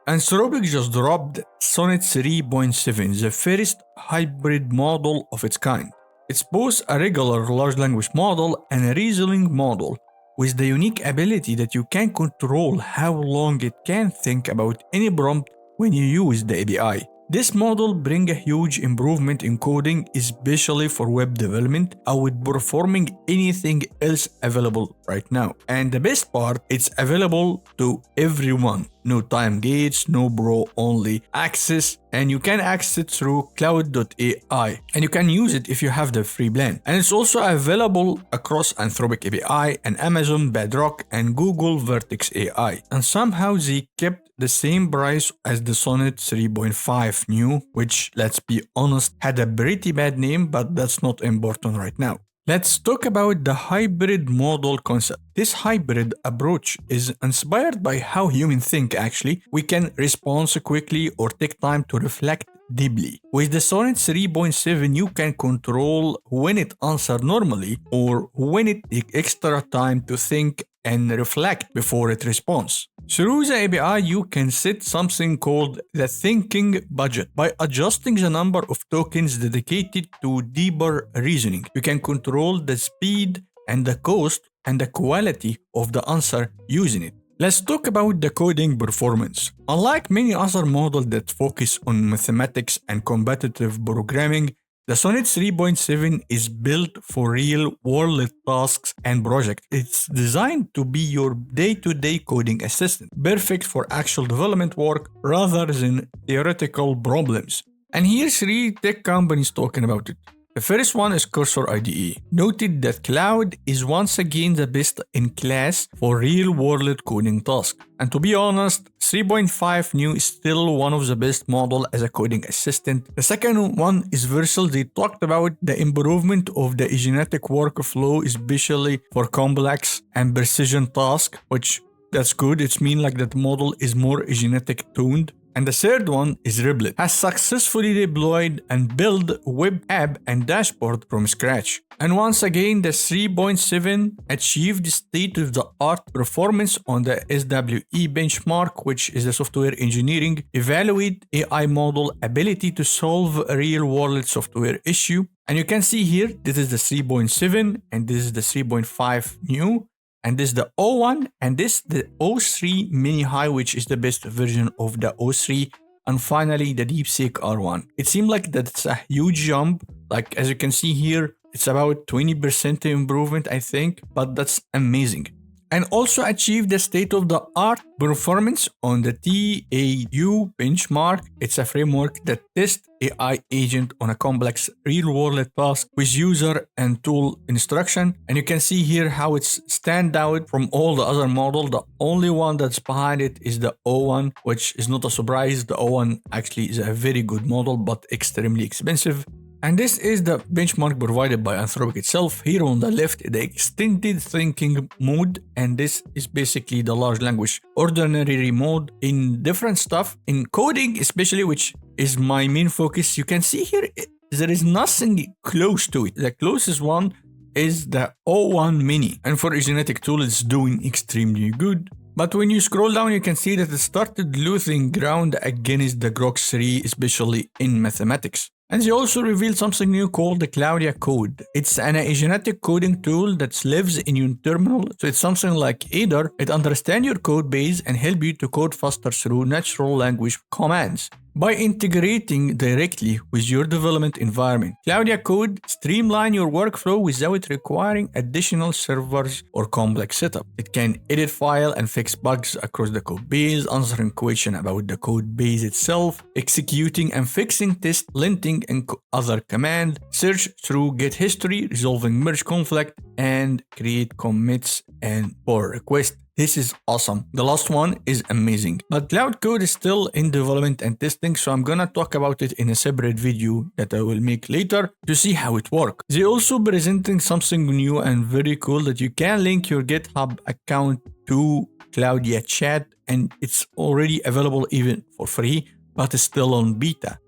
Anthropic just dropped Sonnet 3.7, the first hybrid model of its kind. It's both a regular large language model and a reasoning model, with the unique ability that you can control how long it can think about any prompt when you use the API. This model brings a huge improvement in coding, especially for web development, outperforming anything else available right now. And the best part, it's available to everyone. No time gates, no pro-only access, and you can access it through Cloud.ai. And you can use it if you have the free plan. And it's also available across Anthropic API and Amazon Bedrock and Google Vertex AI. And somehow they kept the same price as the Sonnet 3.5 new, which, let's be honest, had a pretty bad name, but that's not important right now. Let's talk about the hybrid model concept. This hybrid approach is inspired by how humans think actually. We can respond quickly or take time to reflect deeply. With the Sonnet 3.7, you can control when it answers normally or when it takes extra time to think and reflect before it responds. Through the API, you can set something called the thinking budget. By adjusting the number of tokens dedicated to deeper reasoning, you can control the speed and the cost and the quality of the answer using it. Let's talk about the coding performance. Unlike many other models that focus on mathematics and competitive programming, the Sonnet 3.7 is built for real-world tasks and projects. It's designed to be your day-to-day coding assistant, perfect for actual development work rather than theoretical problems. And here's 3 tech companies talking about it. The first one is Cursor IDE, noted that Cloud is once again the best in class for real-world coding tasks. And to be honest, 3.5 new is still one of the best models as a coding assistant. The second one is Vercel. They talked about the improvement of the agentic workflow, especially for complex and precision tasks, which that's good. It means like that model is more agentic tuned. And the third one is Riblet, has successfully deployed and built web app and dashboard from scratch. And once again, the 3.7 achieved state-of-the-art performance on the SWE benchmark, which is the software engineering evaluate AI model ability to solve a real-world software issue. And you can see here, this is the 3.7 and this is the 3.5 new. And this is the O1 and this the O3 mini high, which is the best version of the O3. And finally, the DeepSeek R1. It seemed like that's a huge jump. Like as you can see here, it's about 20% improvement, I think, but that's amazing. And also achieved the state-of-the-art performance on the TAU benchmark. It's a framework that tests AI agent on a complex real-world task with user and tool instruction. And you can see here how it's stand out from all the other models. The only one that's behind it is the O1, which is not a surprise. The O1 actually is a very good model, but extremely expensive. And this is the benchmark provided by Anthropic itself. Here on the left, the extended thinking mode, and this is basically the large language ordinary mode in different stuff. In coding especially, which is my main focus, you can see here, there is nothing close to it. The closest one is the O1 mini. And for a genetic tool, it's doing extremely good. But when you scroll down, you can see that it started losing ground against the Grok 3, especially in mathematics. And they also revealed something new called the Claude Code. It's an agentic coding tool that lives in your terminal. So it's something like either it understands your code base and help you to code faster through natural language commands. By integrating directly with your development environment, Claude Code streamlines your workflow without requiring additional servers or complex setup. It can edit files and fix bugs across the code base, answering questions about the code base itself, executing and fixing test linting and other commands, search through Git history, resolving merge conflict, and create commits and pull requests. This is awesome. The last one is amazing. But Claude Code is still in development and testing, so I'm gonna talk about it in a separate video that I will make later to see how it works. They're also presenting something new and very cool that you can link your GitHub account to Claudia Chat, and it's already available even for free, but it's still on beta.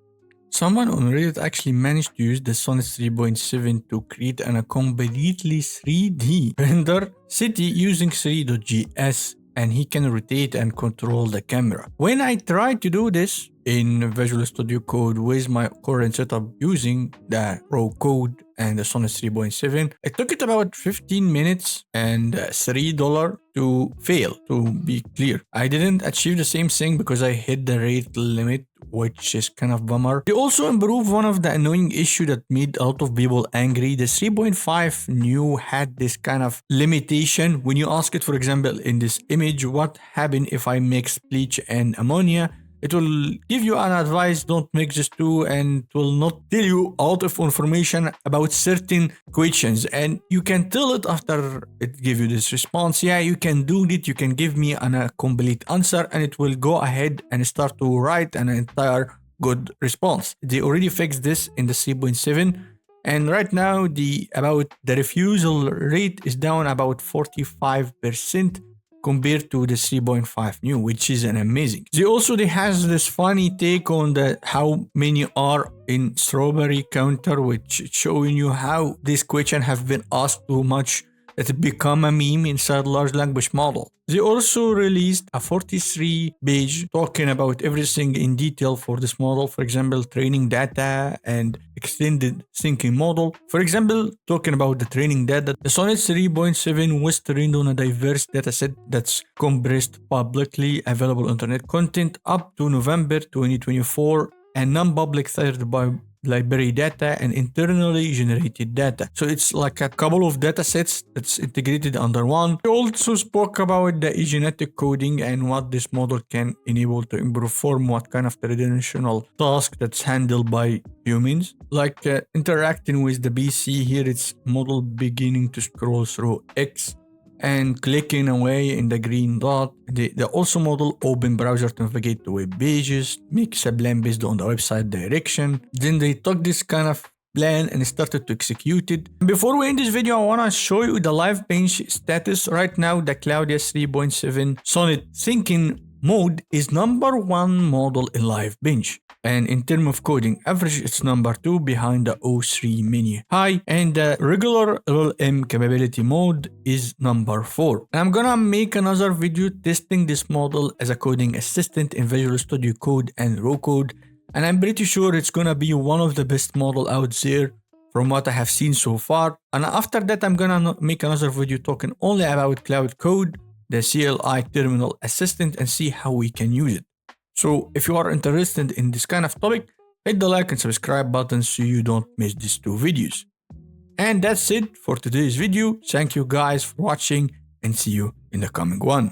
Someone on Reddit actually managed to use the Sonnet 3.7 to create a completely 3D render city using 3.js. and he can rotate and control the camera. When I tried to do this in Visual Studio Code with my current setup using the raw code and the Sonnet 3.7, it took it about 15 minutes and $3 to fail, to be clear. I didn't achieve the same thing because I hit the rate limit, which is kind of bummer. They also improved one of the annoying issue that made a lot of people angry. The 3.5 new had this kind of limitation. When you ask it, for example, in this image, what happened if I mix bleach and ammonia? It will give you an advice, don't mix these two, and it will not tell you a lot of information about certain questions. And you can tell it after it give you this response, yeah, you can do it, you can give me a complete answer, and it will go ahead and start to write an entire good response. They already fixed this in the 3.7. And right now, the refusal rate is down about 45%. compared to the 3.5 new, which is an amazing. They has this funny take on how many are in strawberry counter, which showing you how this question have been asked too much that it become a meme inside large language model. They also released a 43-page talking about everything in detail for this model. For example, training data and extended thinking model. For example, talking about the training data, the Sonnet 3.7 was trained on a diverse dataset that's compressed publicly available internet content up to November 2024 and non-public third-party library data and internally generated data. So it's like a couple of data sets that's integrated under one. We also spoke about the agentic coding and what this model can enable to perform what kind of traditional task that's handled by humans. Like interacting with the PC here, it's model beginning to scroll through X and clicking away in the green dot. They also model open browser to navigate to web pages, makes a plan based on the website direction. Then they took this kind of plan and started to execute it. Before we end this video, I want to show you the live bench status. Right now, the Claude 3.7 Sonnet Thinking mode is #1 model in live bench. And in terms of coding average, it's #2 behind the O3 menu high, and the regular LLM capability mode is #4. I'm gonna make another video testing this model as a coding assistant in Visual Studio Code and raw code, and I'm pretty sure it's gonna be one of the best model out there from what I have seen so far. And after that, I'm gonna make another video talking only about Claude Code, the CLI terminal assistant, and see how we can use it. So if you are interested in this kind of topic, hit the like and subscribe button so you don't miss these two videos. And that's it for today's video. Thank you guys for watching and see you in the coming one.